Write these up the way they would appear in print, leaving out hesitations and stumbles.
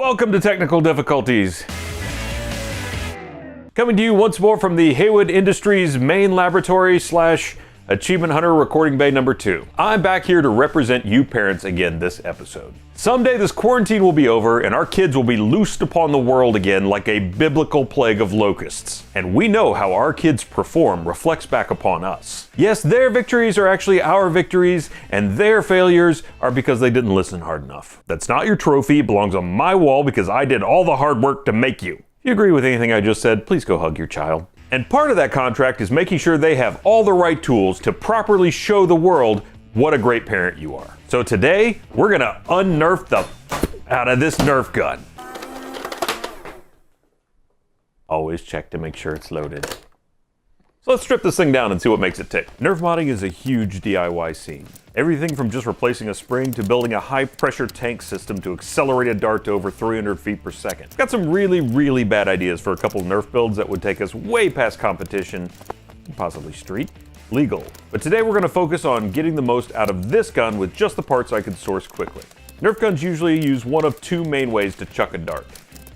Welcome to Technical Difficulties. Coming to you once more from the Haywood Industries main laboratory / Achievement Hunter recording bay number 2. I'm back here to represent you parents again this episode. Someday this quarantine will be over and our kids will be loosed upon the world again like a biblical plague of locusts. And we know how our kids perform reflects back upon us. Yes, their victories are actually our victories, and their failures are because they didn't listen hard enough. That's not your trophy, it belongs on my wall because I did all the hard work to make you. If you agree with anything I just said, please go hug your child. And part of that contract is making sure they have all the right tools to properly show the world what a great parent you are. So today, we're gonna unnerf the out of this Nerf gun. Always check to make sure it's loaded. So let's strip this thing down and see what makes it tick. Nerf modding is a huge DIY scene. Everything from just replacing a spring to building a high-pressure tank system to accelerate a dart to over 300 feet per second. Got some really bad ideas for a couple Nerf builds that would take us way past competition, possibly street, legal. But today we're going to focus on getting the most out of this gun with just the parts I could source quickly. Nerf guns usually use one of two main ways to chuck a dart: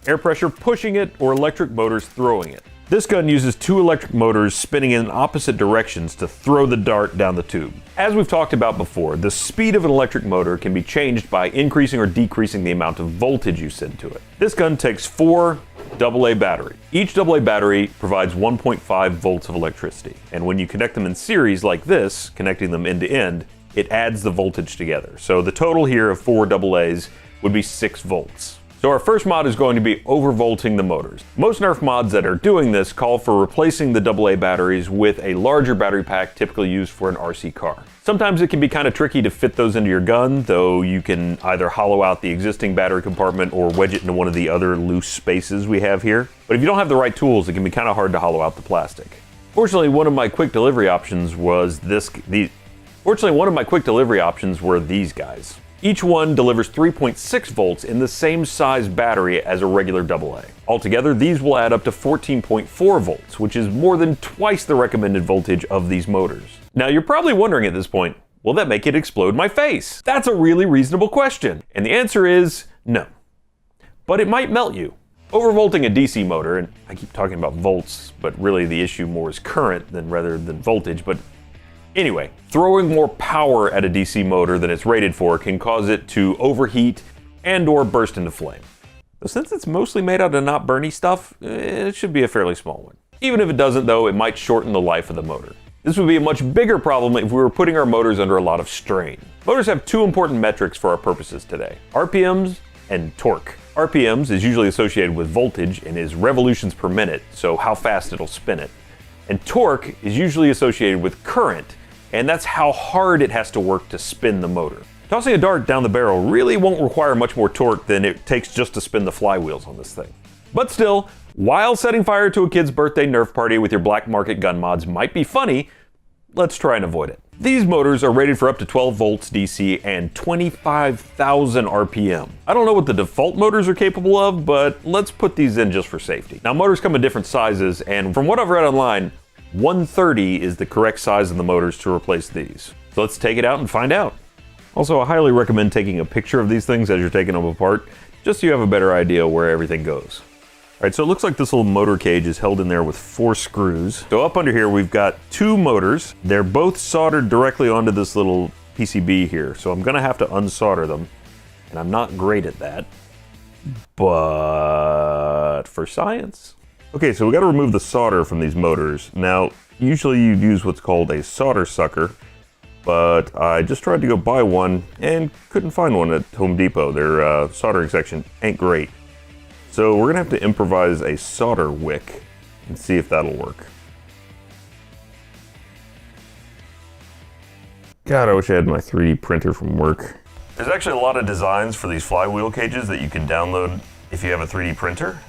air pressure pushing it or electric motors throwing it. This gun uses two electric motors spinning in opposite directions to throw the dart down the tube. As we've talked about before, the speed of an electric motor can be changed by increasing or decreasing the amount of voltage you send to it. This gun takes 4 AA batteries. Each AA battery provides 1.5 volts of electricity, and when you connect them in series like this, connecting them end to end, it adds the voltage together. So the total here of 4 AA's would be 6 volts. So our first mod is going to be overvolting the motors. Most Nerf mods that are doing this call for replacing the AA batteries with a larger battery pack typically used for an RC car. Sometimes it can be kind of tricky to fit those into your gun, though you can either hollow out the existing battery compartment or wedge it into one of the other loose spaces we have here. But if you don't have the right tools, it can be kind of hard to hollow out the plastic. Fortunately, one of my quick delivery options was these guys. Each one delivers 3.6 volts in the same size battery as a regular AA. Altogether, these will add up to 14.4 volts, which is more than twice the recommended voltage of these motors. Now, you're probably wondering at this point, will that make it explode my face? That's a really reasonable question. And the answer is no. But it might melt you. Overvolting a DC motor, and I keep talking about volts, but really the issue more is current rather than voltage, but anyway, throwing more power at a DC motor than it's rated for can cause it to overheat and or burst into flame. But since it's mostly made out of not burny stuff, it should be a fairly small one. Even if it doesn't though, it might shorten the life of the motor. This would be a much bigger problem if we were putting our motors under a lot of strain. Motors have two important metrics for our purposes today: RPMs and torque. RPMs is usually associated with voltage and is revolutions per minute, so how fast it'll spin it. And torque is usually associated with current, and that's how hard it has to work to spin the motor. Tossing a dart down the barrel really won't require much more torque than it takes just to spin the flywheels on this thing. But still, while setting fire to a kid's birthday Nerf party with your black market gun mods might be funny, let's try and avoid it. These motors are rated for up to 12 volts DC and 25,000 RPM. I don't know what the default motors are capable of, but let's put these in just for safety. Now, motors come in different sizes, and from what I've read online, 130 is the correct size of the motors to replace these. So let's take it out and find out. Also, I highly recommend taking a picture of these things as you're taking them apart, just so you have a better idea where everything goes. All right, so it looks like this little motor cage is held in there with 4 screws. So up under here, we've got 2 motors. They're both soldered directly onto this little PCB here. So I'm gonna have to unsolder them, and I'm not great at that, but for science. Okay, so we got to remove the solder from these motors. Now, usually you'd use what's called a solder sucker, but I just tried to go buy one and couldn't find one at Home Depot. Their soldering section ain't great. So we're gonna have to improvise a solder wick and see if that'll work. God, I wish I had my 3D printer from work. There's actually a lot of designs for these flywheel cages that you can download if you have a 3D printer.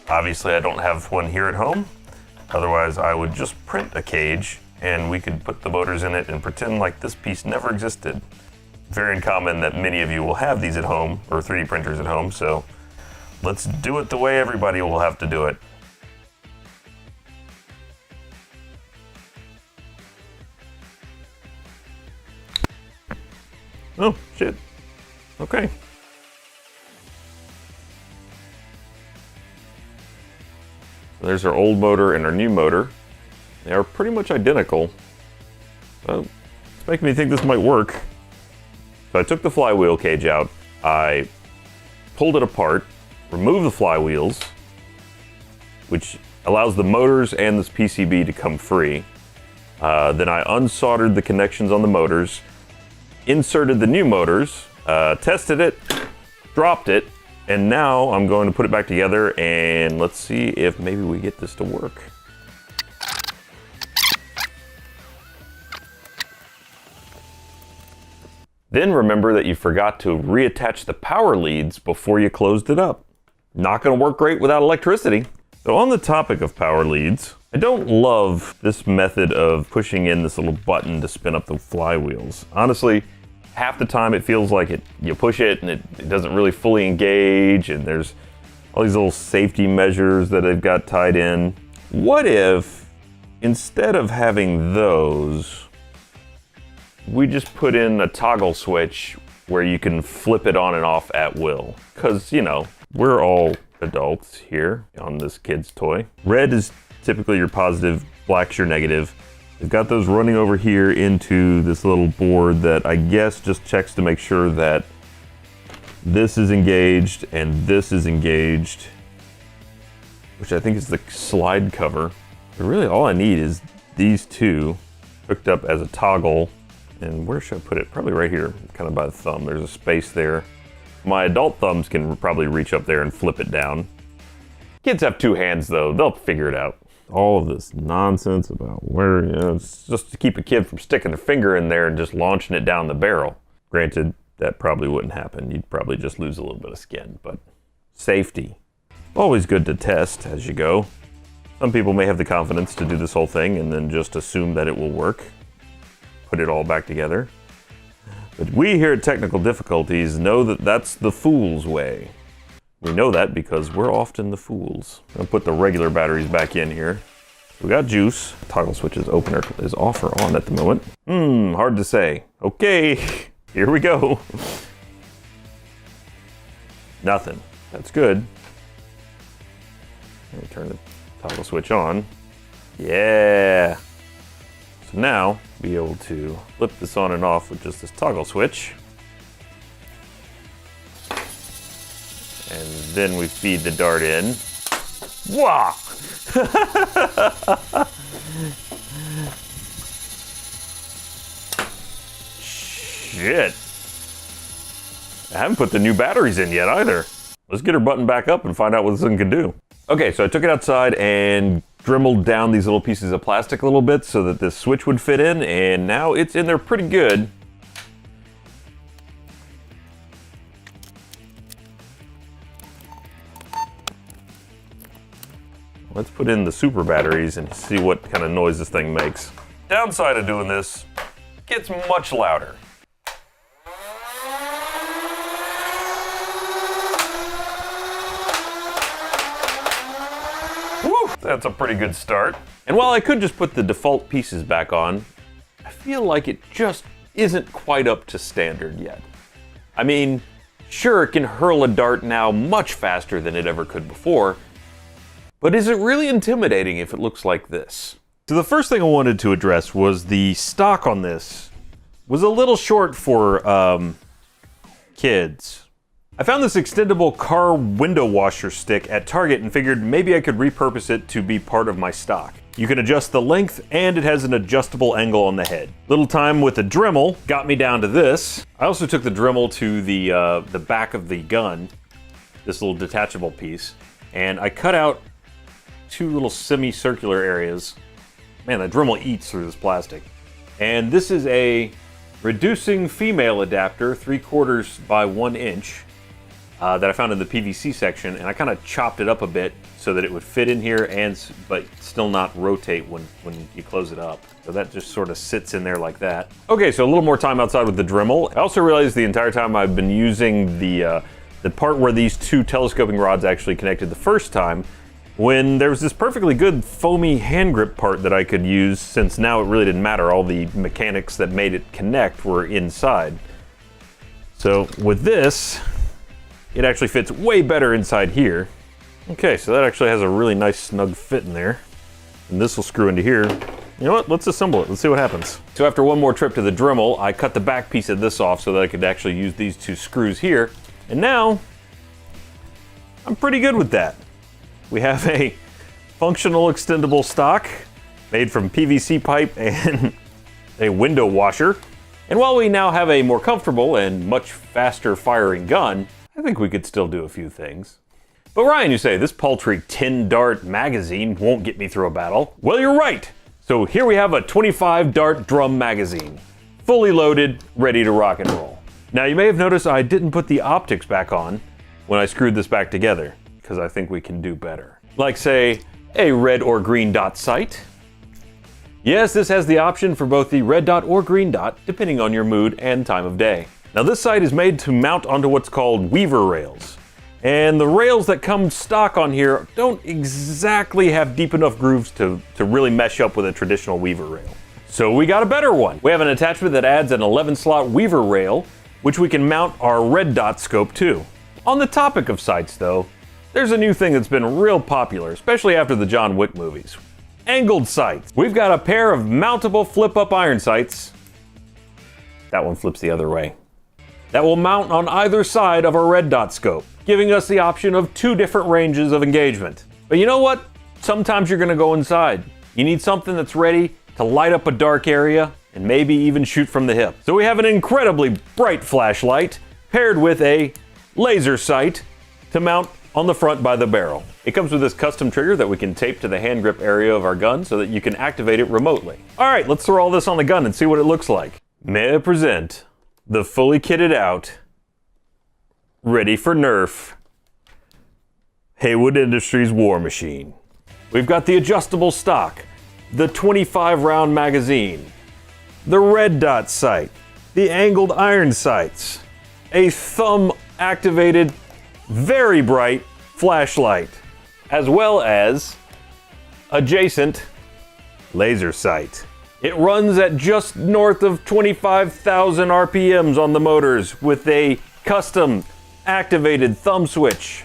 Obviously, I don't have one here at home. Otherwise, I would just print a cage and we could put the motors in it and pretend like this piece never existed. Very uncommon that many of you will have these at home, or 3D printers at home, so let's do it the way everybody will have to do it. Oh, shit. Okay. There's our old motor and our new motor. They are pretty much identical. Well, it's making me think this might work. So I took the flywheel cage out, I pulled it apart, removed the flywheels, which allows the motors and this PCB to come free. Then I unsoldered the connections on the motors, inserted the new motors, tested it, dropped it, and now I'm going to put it back together and let's see if maybe we get this to work. Then remember that you forgot to reattach the power leads before you closed it up. Not gonna work great without electricity. So on the topic of power leads, I don't love this method of pushing in this little button to spin up the flywheels. Honestly, half the time it feels like you push it and it doesn't really fully engage, and there's all these little safety measures that they've got tied in. What if, instead of having those, we just put in a toggle switch where you can flip it on and off at will? Because, you know, we're all adults here on this kid's toy. Red is typically your positive, black's your negative. They've got those running over here into this little board that I guess just checks to make sure that this is engaged and this is engaged, which I think is the slide cover. But really all I need is these two hooked up as a toggle. And where should I put it? Probably right here, kind of by the thumb. There's a space there. My adult thumbs can probably reach up there and flip it down. Kids have two hands though, they'll figure it out. All of this nonsense about where, you know, it's just to keep a kid from sticking their finger in there and just launching it down the barrel. Granted, that probably wouldn't happen. You'd probably just lose a little bit of skin, but safety. Always good to test as you go. Some people may have the confidence to do this whole thing and then just assume that it will work. Put it all back together. But we here at Technical Difficulties know that that's the fool's way. We know that because we're often the fools. I'll put the regular batteries back in here. We got juice. Toggle switch's opener is off or on at the moment. Hard to say. Okay, here we go. Nothing. That's good. Let me turn the toggle switch on. Yeah. So now, be able to flip this on and off with just this toggle switch. And then we feed the dart in. Wah! Shit. I haven't put the new batteries in yet either. Let's get her button back up and find out what this thing can do. Okay, so I took it outside and dremeled down these little pieces of plastic a little bit so that this switch would fit in, and now it's in there pretty good. Let's put in the super batteries and see what kind of noise this thing makes. Downside of doing this, it gets much louder. Woo, that's a pretty good start. And while I could just put the default pieces back on, I feel like it just isn't quite up to standard yet. I mean, sure, it can hurl a dart now much faster than it ever could before, but is it really intimidating if it looks like this? So the first thing I wanted to address was the stock on this was a little short for kids. I found this extendable car window washer stick at Target and figured maybe I could repurpose it to be part of my stock. You can adjust the length and it has an adjustable angle on the head. Little time with the Dremel got me down to this. I also took the Dremel to the back of the gun, this little detachable piece, and I cut out two little semicircular areas. Man, that Dremel eats through this plastic. And this is a reducing female adapter, 3/4 by 1 inch, that I found in the PVC section, and I kind of chopped it up a bit so that it would fit in here but still not rotate when you close it up. So that just sort of sits in there like that. Okay, so a little more time outside with the Dremel. I also realized the entire time I've been using the part where these two telescoping rods actually connected the first time, when there was this perfectly good foamy hand grip part that I could use, since now it really didn't matter. All the mechanics that made it connect were inside. So with this, it actually fits way better inside here. Okay, so that actually has a really nice snug fit in there. And this will screw into here. You know what, let's assemble it, let's see what happens. So after one more trip to the Dremel, I cut the back piece of this off so that I could actually use these two screws here. And now, I'm pretty good with that. We have a functional extendable stock made from PVC pipe and a window washer. And while we now have a more comfortable and much faster firing gun, I think we could still do a few things. But Ryan, you say, this paltry 10-dart magazine won't get me through a battle. Well, you're right. So here we have a 25-dart drum magazine, fully loaded, ready to rock and roll. Now you may have noticed I didn't put the optics back on when I screwed this back together, because I think we can do better. Like say, a red or green dot sight. Yes, this has the option for both the red dot or green dot, depending on your mood and time of day. Now this sight is made to mount onto what's called weaver rails. And the rails that come stock on here don't exactly have deep enough grooves to really mesh up with a traditional weaver rail. So we got a better one. We have an attachment that adds an 11-slot weaver rail, which we can mount our red dot scope to. On the topic of sights though, there's a new thing that's been real popular, especially after the John Wick movies. Angled sights. We've got a pair of mountable flip-up iron sights. That one flips the other way. That will mount on either side of our red dot scope, giving us the option of 2 different ranges of engagement. But you know what? Sometimes you're gonna go inside. You need something that's ready to light up a dark area and maybe even shoot from the hip. So we have an incredibly bright flashlight paired with a laser sight to mount on the front by the barrel. It comes with this custom trigger that we can tape to the hand grip area of our gun so that you can activate it remotely. All right, let's throw all this on the gun and see what it looks like. May I present the fully kitted out, ready for Nerf, Haywood Industries War Machine. We've got the adjustable stock, the 25-round magazine, the red dot sight, the angled iron sights, a thumb-activated, very bright flashlight, as well as adjacent laser sight. It runs at just north of 25,000 RPMs on the motors with a custom activated thumb switch.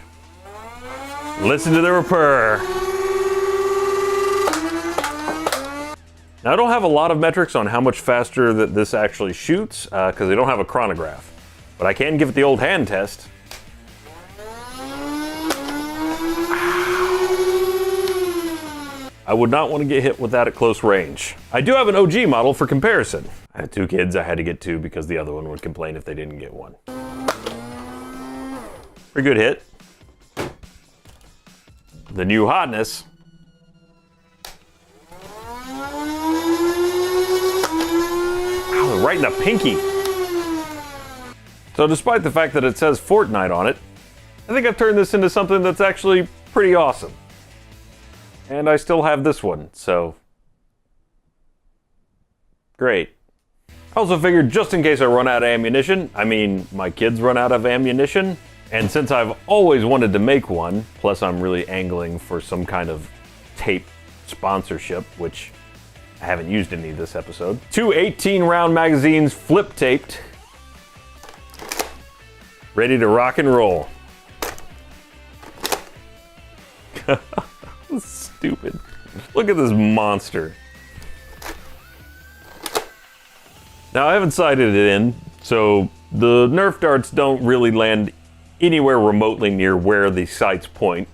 Listen to the purr. Now I don't have a lot of metrics on how much faster that this actually shoots because they don't have a chronograph, but I can give it the old hand test. I would not want to get hit with that at close range. I do have an OG model for comparison. I had 2 kids, I had to get 2 because the other one would complain if they didn't get one. Pretty good hit. The new hotness. Ow, right in the pinky. So despite the fact that it says Fortnite on it, I think I've turned this into something that's actually pretty awesome. And I still have this one, so great. I also figured just in case I run out of ammunition, I mean my kids run out of ammunition, and since I've always wanted to make one, plus I'm really angling for some kind of tape sponsorship, which I haven't used any this episode. 2 18-round magazines flip taped, ready to rock and roll. Stupid. Look at this monster. Now I haven't sighted it in, so the Nerf darts don't really land anywhere remotely near where the sights point.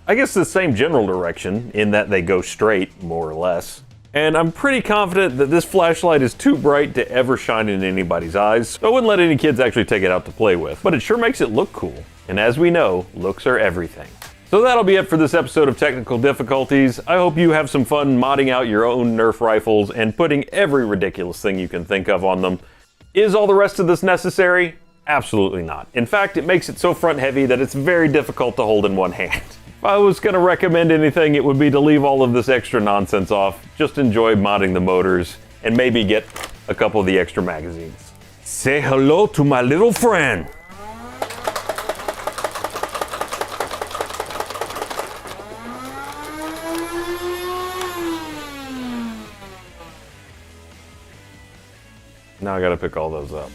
I guess the same general direction in that they go straight, more or less. And I'm pretty confident that this flashlight is too bright to ever shine in anybody's eyes, so I wouldn't let any kids actually take it out to play with. But it sure makes it look cool. And as we know, looks are everything. So that'll be it for this episode of Technical Difficulties. I hope you have some fun modding out your own Nerf rifles and putting every ridiculous thing you can think of on them. Is all the rest of this necessary? Absolutely not. In fact, it makes it so front heavy that it's very difficult to hold in one hand. If I was going to recommend anything, it would be to leave all of this extra nonsense off. Just enjoy modding the motors and maybe get a couple of the extra magazines. Say hello to my little friend. Now I gotta pick all those up.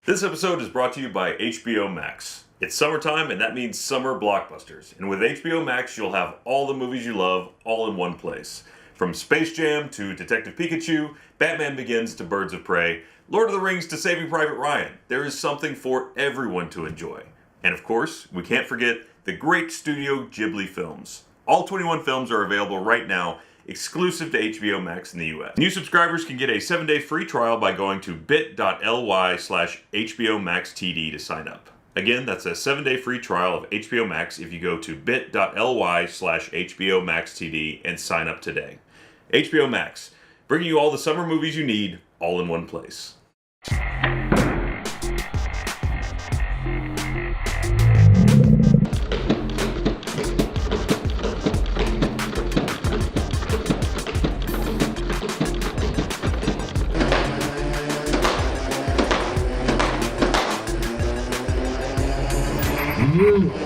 This episode is brought to you by HBO Max. It's summertime, and that means summer blockbusters. And with HBO Max, you'll have all the movies you love all in one place. From Space Jam to Detective Pikachu, Batman Begins to Birds of Prey, Lord of the Rings to Saving Private Ryan, there is something for everyone to enjoy. And of course, we can't forget the great Studio Ghibli films. All 21 films are available right now, exclusive to HBO Max in the US. New subscribers can get a 7-day free trial by going to bit.ly/HBO Max TD to sign up. Again, that's a 7-day free trial of HBO Max if you go to bit.ly/HBO Max TD and sign up today. HBO Max, bringing you all the summer movies you need, all in one place.